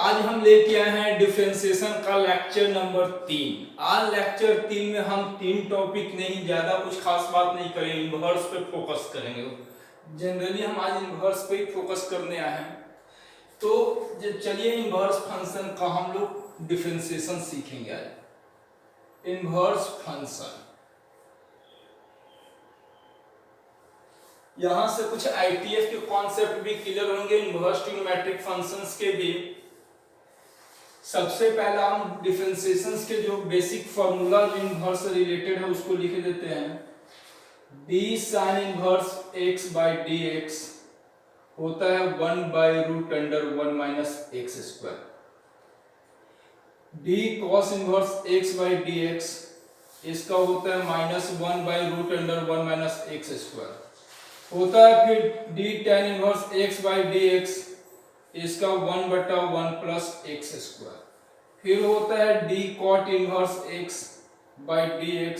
आज हम लेके आए हैं डिफरेंशिएशन का लेक्चर नंबर 3। आज लेक्चर 3 में हम 3 टॉपिक नहीं, ज्यादा कुछ खास बात नहीं करेंगे, इनवर्स पे फोकस करेंगे। जनरली हम आज इनवर्स पे ही फोकस करने आए हैं। तो चलिए इनवर्स फंक्शन का हम लोग डिफरेंशिएशन सीखेंगे आज। इनवर्स फंक्शन, यहां से कुछ आईटीएफ के कॉन्सेप्ट भी क्लियर होंगे, इनवर्स ट्रिग्नोमेट्रिक फंक्शंस के भी। सबसे पहला हम डिफरेंशिएशंस के जो बेसिक फार्मूला इनवर्स से रिलेटेड है उसको लिख देते हैं। d sin inverse x by dx होता है 1/√1 minus x square. d cos inverse x by dx इसका होता है -1/√1 माइनस एक्स स्क्वायर होता है। फिर d tan inverse x by dx इसका 1/1 प्लस एक्स स्क्वायर। फिर होता है d cot inverse x by dx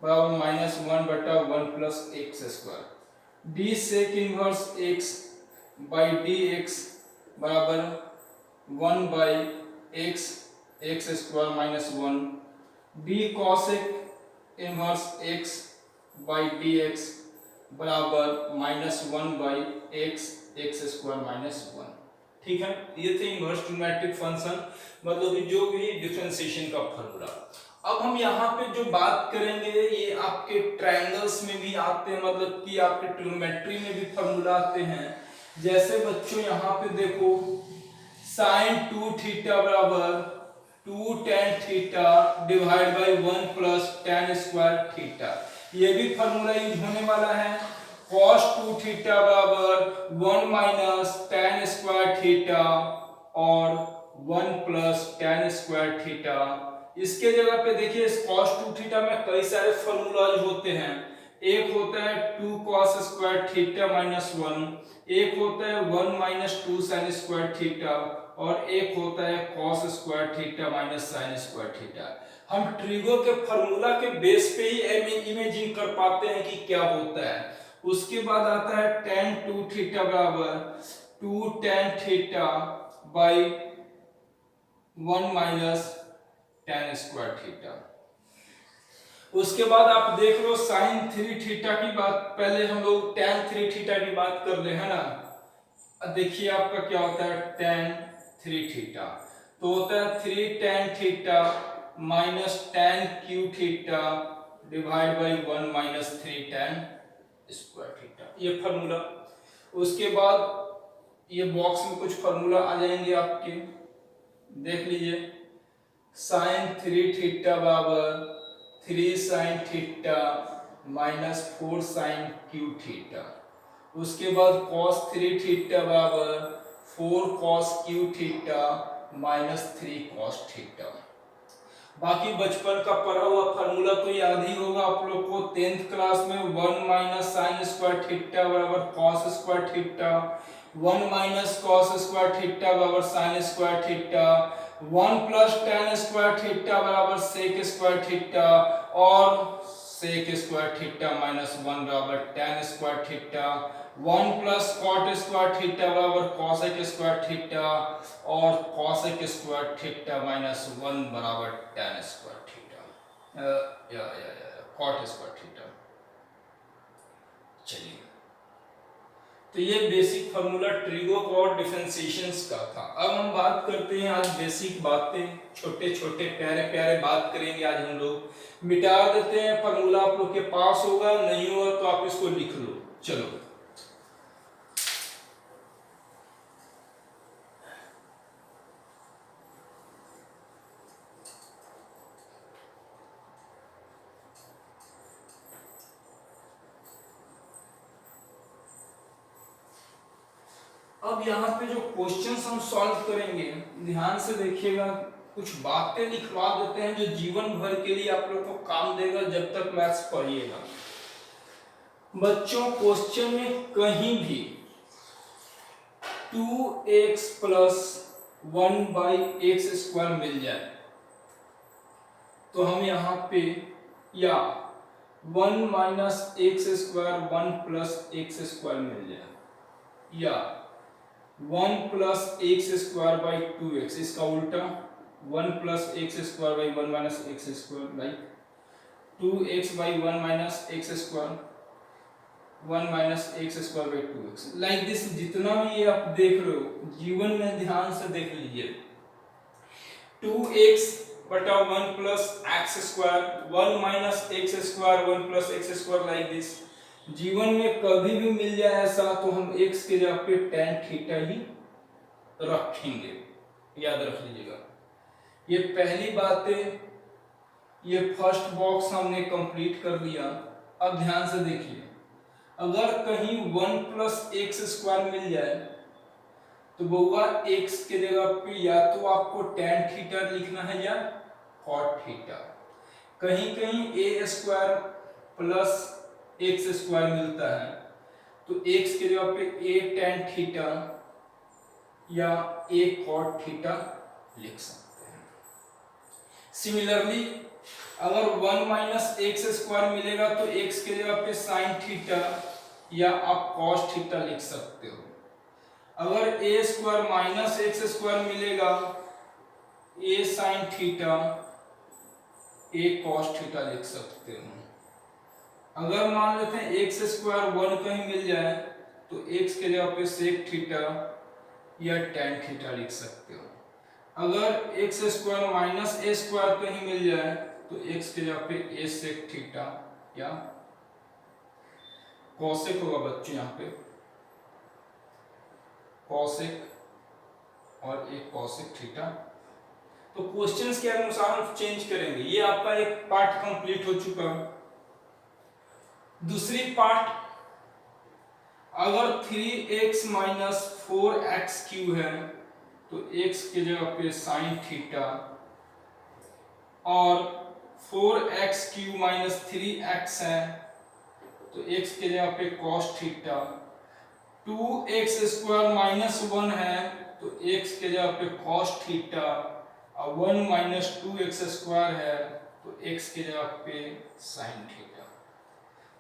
बराबर -1/1 plus x square. d sec inverse x by dx बराबर 1/x x square minus 1। d cosec inverse x by dx बराबर -1/x x square minus 1। ठीक है, ये थे इनवर्स ट्रिग्नोमेट्रिक फंक्शन, मतलब कि जो भी डिफरेंशिएशन का फॉर्मूला। अब हम यहाँ पे जो बात करेंगे ये आपके ट्रायंगल्स में भी आते हैं, मतलब कि आपके ट्रिग्नोमेट्री में भी फॉर्मूला आते हैं। जैसे बच्चों यहाँ पे देखो sin 2 थीटा बराबर 2 tan theta divide by 1 plus tan square theta, ये भी फॉर्मूला यूज होने वाला है। cos 2 थीटा बराबर 1 माइनस tan स्क्वायर थीटा और 1 प्लस tan स्क्वायर थीटा। इसके जगह पे देखिए cos 2 थीटा में कई सारे फॉर्मूलाज होते हैं। एक होता है 2 cos स्क्वायर थीटा माइनस 1, एक होता है 1 माइनस 2 sin स्क्वायर थीटा और एक होता है cos square theta minus sin square theta. हम ट्रिगो के फॉर्मूला के बेस पे ही इमेजिन कर पाते हैं कि क्या होता है। उसके बाद आता है tan 2 थीटा बराबर 2 tan theta by 1 minus tan square theta. उसके बाद आप देख लो sin 3 थीटा की बात, पहले हम लोग tan 3 थीटा की बात कर ले, है ना। देखिए आपका क्या होता है tan 3 थीटा, तो होता है 3 tan theta minus tan q theta divide by 1 minus 3 tan square theta, ये फार्मूला। उसके बाद ये बॉक्स में कुछ फार्मूला आ जाएंगे आपके, देख लीजिए। sin 3 थीटा बराबर 3 sin theta minus 4 sin Q theta. उसके बाद cos 3 थीटा बराबर 4 cos Q theta minus 3 cos theta. बाकी बचपन का पढ़ा हुआ फार्मूला तो याद ही होगा आप लोग को, 10th क्लास में 1 माइनस साइन स्क्वायर थीटा बराबर cos square theta, 1 minus cos square theta बराबर sin square theta, 1 plus tan square theta बराबर sec स्क्वायर थीटा और sec स्क्वायर थीटा माइनस 1 बराबर tan square theta, 1 plus cot square theta बराबर cosec square theta और cosec square theta minus 1 बराबर tan square theta या cot square theta. चलिए, तो ये बेसिक फार्मूला ट्रिगो और डिफरेंशिएशंस का था। अब हम बात करते हैं आज बेसिक बातें, छोटे छोटे प्यारे प्यारे बात करेंगे आज हम लोग। मिटा देते हैं फार्मूला, आप लोग के पास होगा, नहीं होगा तो आप इसको लिख लो। चलो, अब यहाँ पे जो क्वेश्चंस हम सॉल्व करेंगे ध्यान से देखिएगा, कुछ बातें लिखवा देते हैं जो जीवन भर के लिए आप लोग को काम देगा जब तक मैथ्स पढ़िएगा। बच्चों क्वेश्चन में कहीं भी 2x प्लस 1/x स्क्वायर मिल जाए तो हम यहाँ पे, या 1 minus x square 1 plus x square मिल जाए, या 1 plus x square by 2x, इसका उल्टा 1 plus x square by 1 minus x square, like 2x by 1 minus x square, 1 minus x square by 2x, like this. जितना भी ये आप देख रहे हो जीवन में ध्यान से देख लीजिए, 2x बटा 1 plus x square, 1 minus x square, 1 plus x square, like this. जीवन में कभी भी मिल जाए ऐसा तो हम x के जगह पे tan थीटा ही रखेंगे, याद रख लीजिएगा। ये पहली बात है, ये फर्स्ट बॉक्स हमने कंप्लीट कर लिया। अब ध्यान से देखिए, अगर कहीं 1 प्लस एक्स स्क्वायर मिल जाए तो बउआ x के जगह पे या तो आपको tan थीटा लिखना है या cot थीटा। कहीं कहीं a square plus x square मिलता है तो x के जगह पे a tan थीटा या a cot थीटा लिख सकते हैं। सिमिलरली अगर 1 माइनस एक्स स्क्वायर मिलेगा तो x के जगह पे sin थीटा या आप cos थीटा लिख सकते हो। अगर a square minus x square मिलेगा, a sin theta a cos theta लिख सकते हो। अगर मान लेते हैं एक्स स्क्वायर 1 कहीं मिल जाए तो x के जगह पे sec थीटा या tan थीटा लिख सकते हो। अगर x square minus a square कहीं मिल जाए तो x के जगह पे a sec थीटा या cosec होगा बच्चों, यहाँ पे कॉसेक और एक कॉसेक थीटा। तो क्वेश्चंस के अनुसार हम चेंज करेंगे। ये आपका एक पार्ट कंप्लीट हो चुका। दूसरी पार्ट, अगर 3x माइनस 4x क्यू है तो x के जगह पे साइन थीटा और 4x क्यू माइनस 3x है तो x के जगह पे cos theta. 2x square minus 1 है तो x के जगह पे cos थीटा और 1 माइनस 2x स्क्वायर है तो x के जगह पे sin थीटा।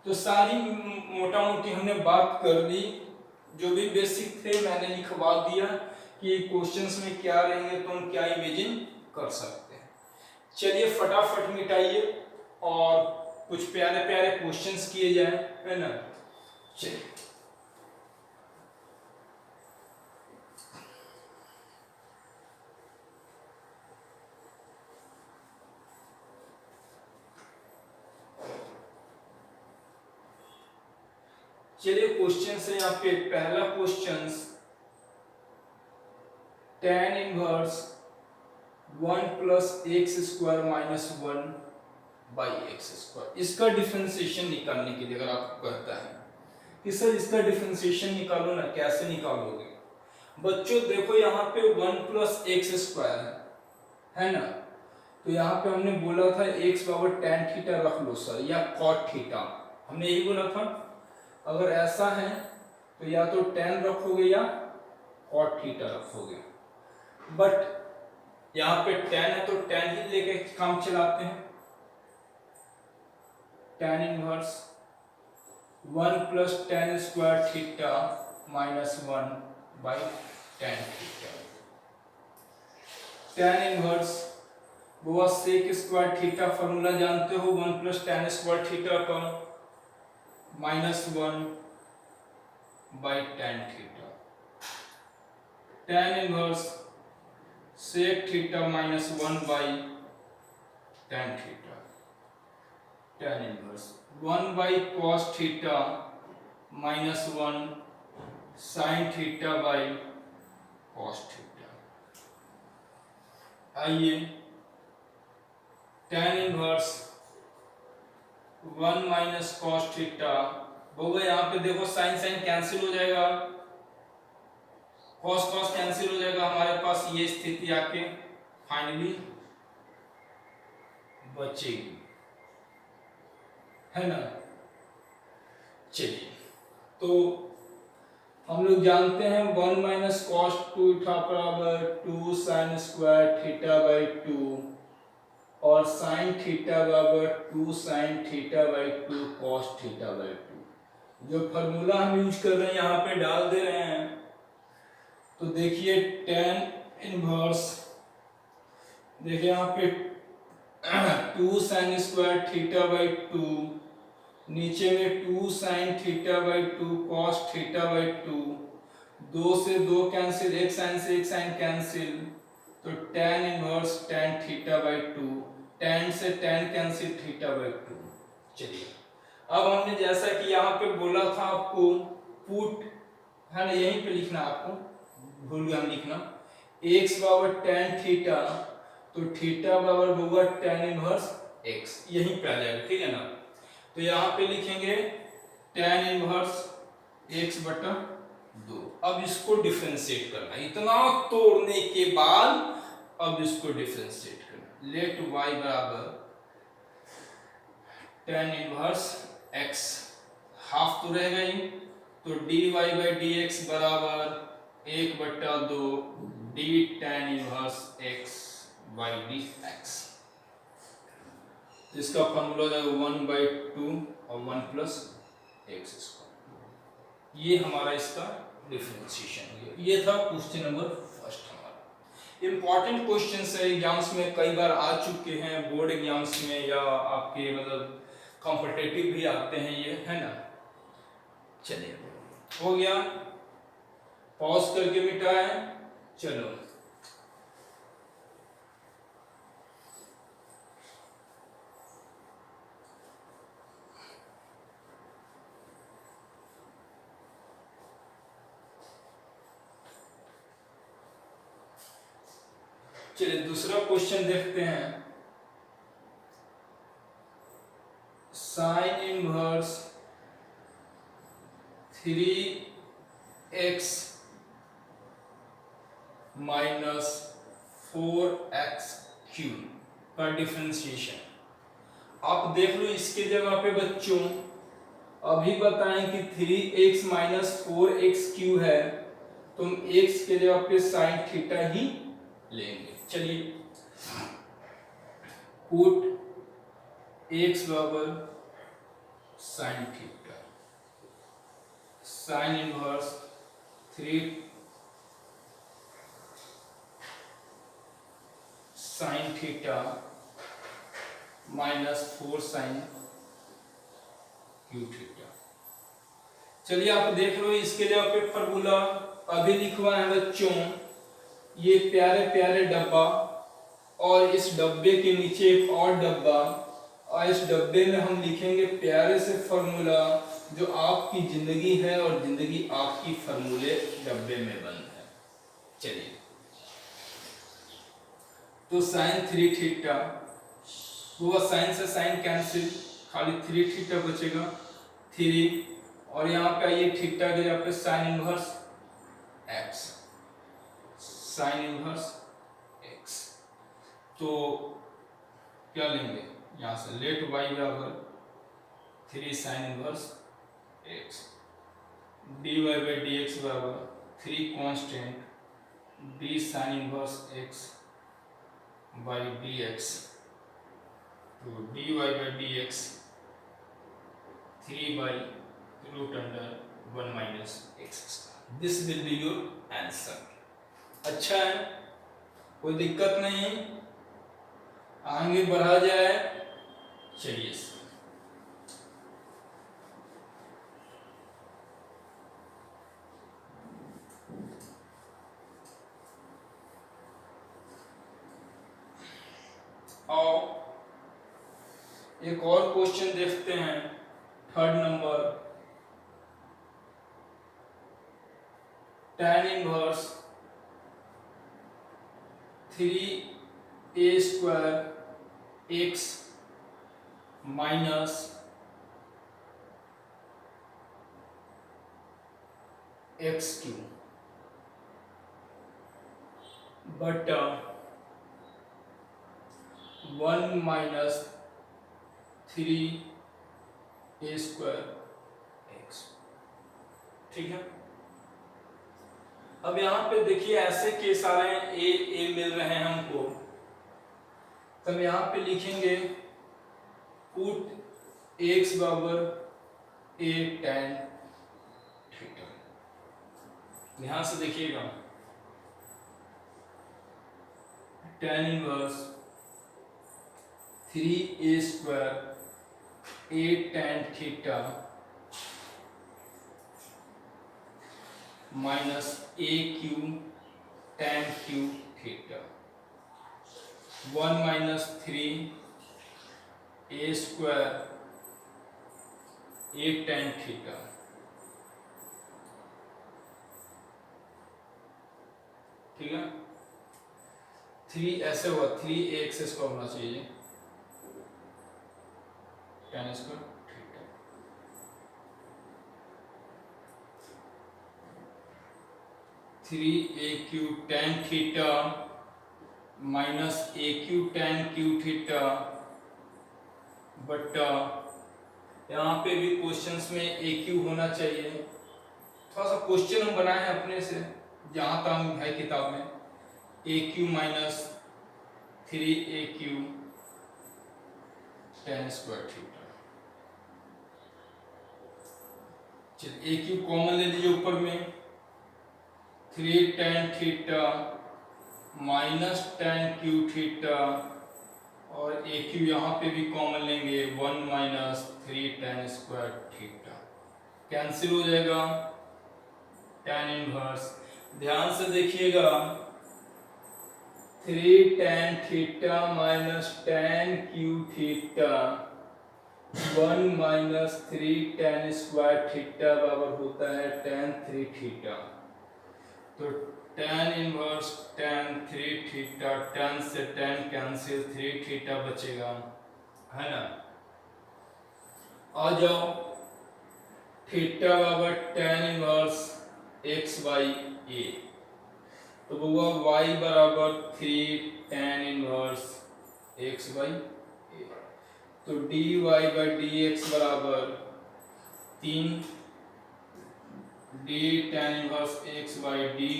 तो सारी मोटा मोटी हमने बात कर ली, जो भी बेसिक थे मैंने लिखवा दिया कि क्वेश्चंस में क्या रहेंगे तो हम क्या इमेजिन कर सकते हैं। चलिए फटाफट मिटाइए और कुछ प्यारे प्यारे क्वेश्चंस किए जाए, है ना। चलिए चलिए क्वेश्चन से यहाँ पे पहला question, tan inverse 1 plus x square minus 1 by x square, इसका डिफरेंशिएशन निकालने के लिए अगर आपको कहता है कि सर इसका डिफरेंशिएशन निकालो ना, कैसे निकालोगे बच्चों। देखो यहाँ पे 1 प्लस एक्स स्क्वायर है ना, तो यहाँ पे हमने बोला था x बराबर tan थीटा रख लो सर या cot थीटा, हमने यही बोला था। अगर ऐसा है तो या तो tan रखोगे या cot थीटा रखोगे, बट यहाँ पे tan है तो tan ही लेके काम चलाते हैं। tan inverse 1 plus tan square theta minus 1 by tan theta. tan inverse वो sec स्क्वायर थीटा फॉर्मूला जानते हो, 1 प्लस tan स्क्वायर थीटा का minus 1 by tan theta. tan inverse sec theta minus 1 by tan theta. tan inverse 1 by cos theta minus 1 sin theta by cos theta. आइए tan inverse 1 minus cos theta होगा, यहाँ पे देखो sign sign cancel हो जाएगा, cos cos cancel हो जाएगा, हमारे पास ये स्थिति आके फाइनली बचेगी, है ना। चलिए तो हम लोग जानते हैं 1 माइनस cos 2 थीटा बराबर 2 sin स्क्वायर थीटा बाई 2 और sin थीटा बराबर 2 sin theta by 2 cos theta by 2। जो फॉर्मूला हम यूज कर रहे हैं यहाँ पे डाल दे रहे हैं, तो देखिए tan इनवर्स, देखिए यहाँ पे 2 sin स्क्वायर थीटा बाई 2, नीचे में 2 sin theta by 2 cos theta by 2, 2 से 2 कैंसिल, एक साइन से एक साइन कैंसिल, तो tan inverse tan theta by 2, tan से tan कैंसिल थीटा बाई 2। चलिए अब हमने जैसा कि यहाँ पे बोला था आपको पुट है ना, यहीं पे लिखना आपको, भूल गया हम लिखना, x बराबर tan थीटा, तो थीटा बराबर होगा tan इनवर्स x, यहीं पे आ जाएगा, ठीक है ना। तो यहाँ पे लिखेंगे tan इनवर्स x बटा 2। अब इसको डिफरेंशिएट करना, इतना तोड़ने के बाद अब इसको डिफरेंशिएट करना। लेट y बराबर tan इनवर्स x, हाफ तो रहेगा ही, तो dy बाई dx बराबर 1/2 d tan inverse x by dx। इसका फॉर्मूला है 1/2 और 1 प्लस एक्स स्क्वायर। ये हमारा इसका डिफरेंशिएशन हो गया। ये था क्वेश्चन नंबर फर्स्ट हमारा। इंपॉर्टेंट क्वेश्चन है, एग्जाम्स में कई बार आ चुके हैं, बोर्ड एग्जाम्स में या आपके मतलब कॉम्पिटिटिव भी आते हैं ये, है ना। चलिए हो गया, पॉज करके मिटाएं। चलो चलिए दूसरा क्वेश्चन देखते हैं। Sine inverse 3x minus 4x³ का डिफरेंशिएशन। आप देख लो इसके जगह पे बच्चों अभी बताएं कि 3x माइनस 4x³ है, तो हम x के जगह पे साइन थीटा ही लेंगे। चलिए पुट x बराबर sine theta, sine inverse 3 sine theta minus 4 sine cube theta. चलिए आप देख लो इसके लिए आप फॉर्मूला अभी लिखवाए हैं बच्चों, ये प्यारे प्यारे डब्बा और इस डब्बे के नीचे एक और डब्बा, और इस डब्बे में हम लिखेंगे प्यारे से फॉर्मूला जो आपकी जिंदगी है और जिंदगी आपकी फॉर्मूले डब्बे में बंद है। चलिए तो साइन 3 थीटा हुआ, साइन से साइन कैंसिल, खाली 3 थीटा बचेगा 3, और यहाँ पे आइए थीटा के जगह पे sign inverse x, sign inverse x। तो क्या लेंगे यहाँ से, लेट y बराबर 3 sine inverse x, dy by dx बराबर 3 constant d sine inverse x by dx, तो dy by dx 3 by root under 1 minus x। This will be your answer. अच्छा है, कोई दिक्कत नहीं, आगे बढ़ा जाए। चलिए और एक और क्वेश्चन देखते हैं, third number. tan inverse 3a square x minus x³ बटा 1 माइनस 3a स्क्वायर x। ठीक है, अब यहाँ पे देखिए ऐसे केस आ रहे हैं, ए मिल रहे हैं हमको, तब यहाँ पे लिखेंगे पुट x बराबर a tan थीटा। ध्यान से देखिएगा, tan inverse 3a square a tan theta minus a Q tan q theta 1 minus 3 a square a tan theta. ठीक है, 3 ऐसे हुआ 3 स्क्वायर होना चाहिए tan square theta. 3a q tan theta minus a Q tan q theta बटा, यहाँ पे भी क्वेश्चंस में a क्यू होना चाहिए। थोड़ा सा क्वेश्चन हम बनाए हैं अपने से जहां तक है किताब में, a q minus 3a q tan square theta. चलिए a क्यू कॉमन ले लीजिए ऊपर में, 3 tan theta minus tan q theta और a क्यू यहाँ पे भी कॉमन लेंगे 1 minus 3 tan square theta, cancel हो जाएगा tan इनवर्स। ध्यान से देखिएगा 3 tan theta minus tan q theta 1 minus 3 tan square theta बराबर होता है tan 3 थीटा। तो tan inverse tan 3 theta, tan से tan कैंसिल, 3 थीटा बचेगा, है ना। आ जाओ, थीटा बराबर tan inverse x by a, तो वो y बराबर 3 tan inverse x by a, तो dy बाई dx बराबर 3 d tan inverse x by d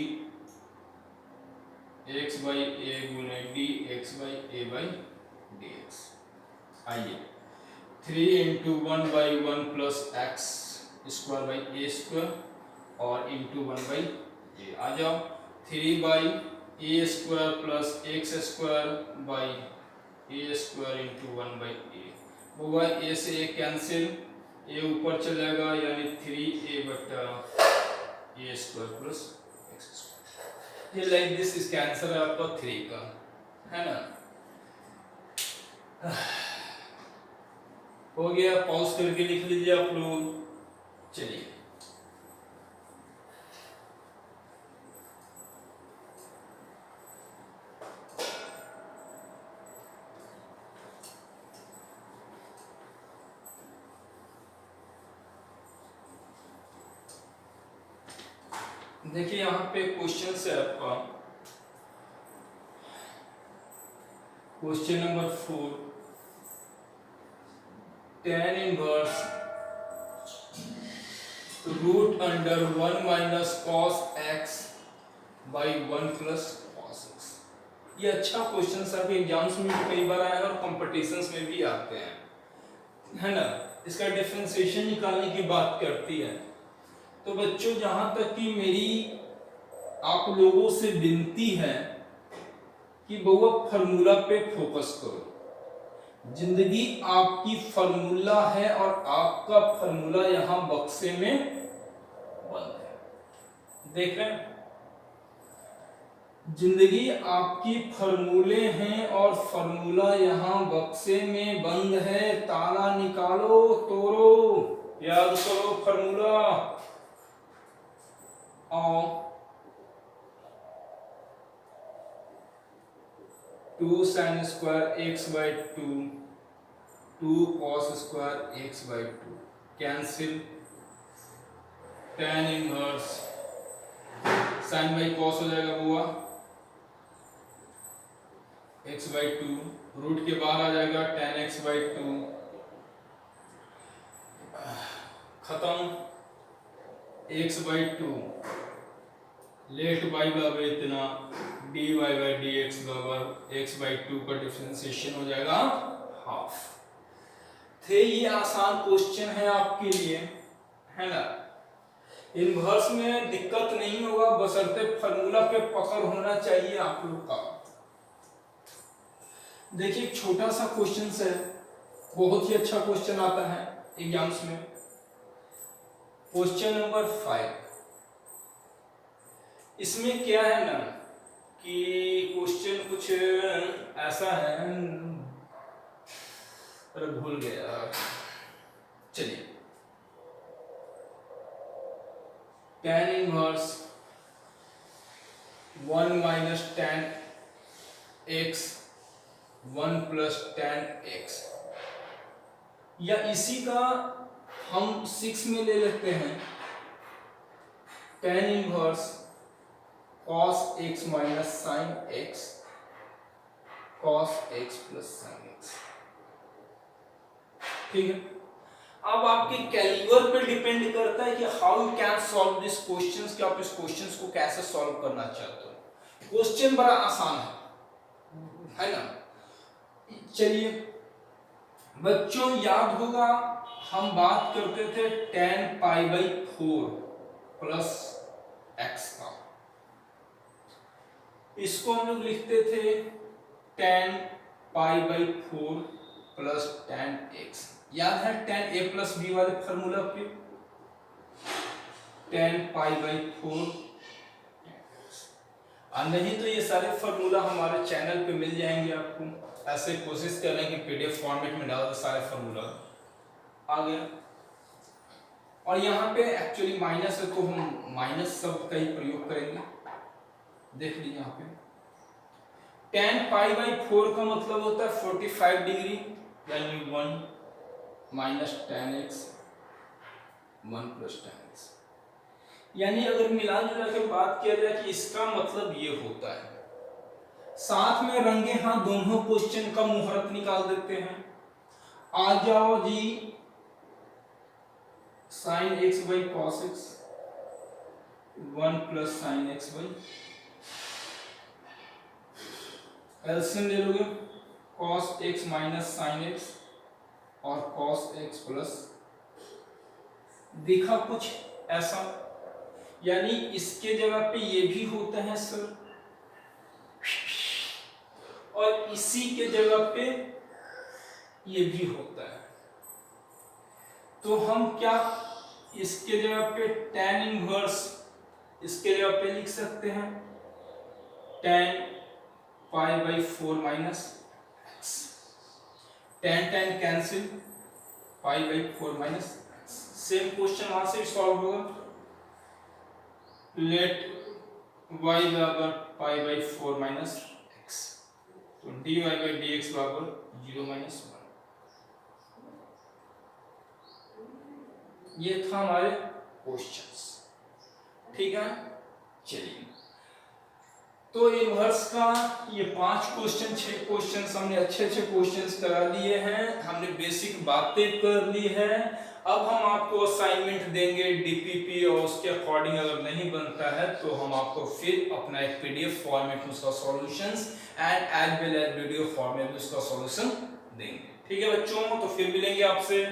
x by a गुने d x by a by dx। आइए 3 into 1 by 1 plus x square by a square और into 1 by a। आ जाओ 3 by a square plus x square by a square into 1 by a, होगा a से a cancel, a ऊपर चलेगा यानी 3a बटा a square plus x square. ये like this, इसका आंसर है आपका 3 का, है ना। हो गया, पॉज करके लिख लीजिए आप लोग। चलिए देखिए यहाँ पे क्वेश्चन है आपका, question number 4, tan inverse root under 1 minus cos x by 1 plus cos x. ये अच्छा क्वेश्चन आपके एग्जाम्स में भी कई बार आया है और कॉम्पिटिशन्स में भी आते हैं, है ना। इसका डिफरेंशिएशन निकालने की बात करती है। तो बच्चों, जहां तक कि मेरी आप लोगों से विनती है कि बउआ फार्मूला पे फोकस करो। जिंदगी आपकी फार्मूला है और आपका फार्मूला यहां बक्से में बंद है। देख रहे हैं, जिंदगी आपकी फार्मूले हैं और फार्मूला यहां बक्से में बंद है। ताला निकालो, तोड़ो, याद करो फार्मूला। और 2 sin square x by 2 cos square x by 2 cancel, tan inverse sin by cos हो जाएगा बुआ x बाई 2, रूट के बाहर आ जाएगा tan x बाई 2, खत्म x बाई 2, लेट y बराबर इतना, dy बाई dx बराबर x बाई 2 का डिफरेंशिएशन हो जाएगा हाफ। थे ये आसान क्वेश्चन है आपके लिए, है ना। इनवर्स में दिक्कत नहीं होगा, बशर्ते फार्मूला पे पकड़ होना चाहिए आप लोग का। देखिए एक छोटा सा क्वेश्चन है, बहुत ही अच्छा क्वेश्चन आता है एग्जाम्स में। क्वेश्चन नंबर 5, इसमें क्या है ना कि क्वेश्चन कुछ ऐसा है, अरे भूल गया, चलिए। tan inverse 1 minus tan x 1 plus tan x, या इसी का हम 6 में ले लेते हैं tan inverse cos x minus sin x cos x plus sin x। ठीक है, अब आपके कैलिबर पे डिपेंड करता है कि how you can solve this questions, कि आप इस क्वेश्चंस को कैसे सॉल्व करना चाहते हो। क्वेश्चन बड़ा आसान है ना। चलिए बच्चों, याद होगा हम बात करते थे tan pi by 4 plus x का, इसको हम लोग लिखते थे tan pi by 4 plus tan x। याद है tan a प्लस b वाले फॉर्मूला पे, tan पाई बाई 4, और नहीं तो ये सारे फॉर्मूला हमारे चैनल पे मिल जाएंगे आपको। ऐसे कोशिश करें कि पीडीएफ फॉर्मेट में डाल दो, सारे फॉर्मूला आ गया। और यहाँ पे एक्चुअली माइनस है तो हम माइनस शब्द का ही प्रयोग करेंगे। देख लीजिए यहाँ पे tan पाई बाई 4 का मतलब होता है 45 डिग्री, यानी 1 minus tan x 1 plus tan x। यानी अगर मिला जुला के बात किया जाए कि इसका मतलब ये होता है। साथ में रंगे हाथ दोनों क्वेश्चन का मुहूर्त निकाल देते हैं। आ जाओ जी, sin x by cos x 1 plus sin x by, LCM ले लोगे cos x minus sin x और cos x प्लस, दिखा कुछ ऐसा, यानी इसके जगह पे ये भी होता है सर, और इसी के जगह पे ये भी होता है। तो हम क्या इसके जगह पे tan इनवर्स इसके जगह पे लिख सकते हैं tan pi by 4 minus x, tan tan cancel, pi by 4 minus. Same question वहां से सॉल्व होगा। लेट y बराबर पाई बाई 4 माइनस x, तो dy बाई dx बराबर 0 माइनस 1। ये था हमारे क्वेश्चंस। ठीक है, चलिए तो इनवर्स का ये 5 क्वेश्चन 6 क्वेश्चन हमने अच्छे क्वेश्चंस करा लिए हैं, हमने बेसिक बातें कर ली है। अब हम आपको असाइनमेंट देंगे डीपीपी, और उसके अकॉर्डिंग अगर नहीं बनता है तो हम आपको फिर अपना एक पीडीएफ फॉर्मेट में उसका solutions and as well as video format में उसका सॉल्यूशन देंगे। ठीक है बच्चों, तो फिर मिलेंगे आपसे।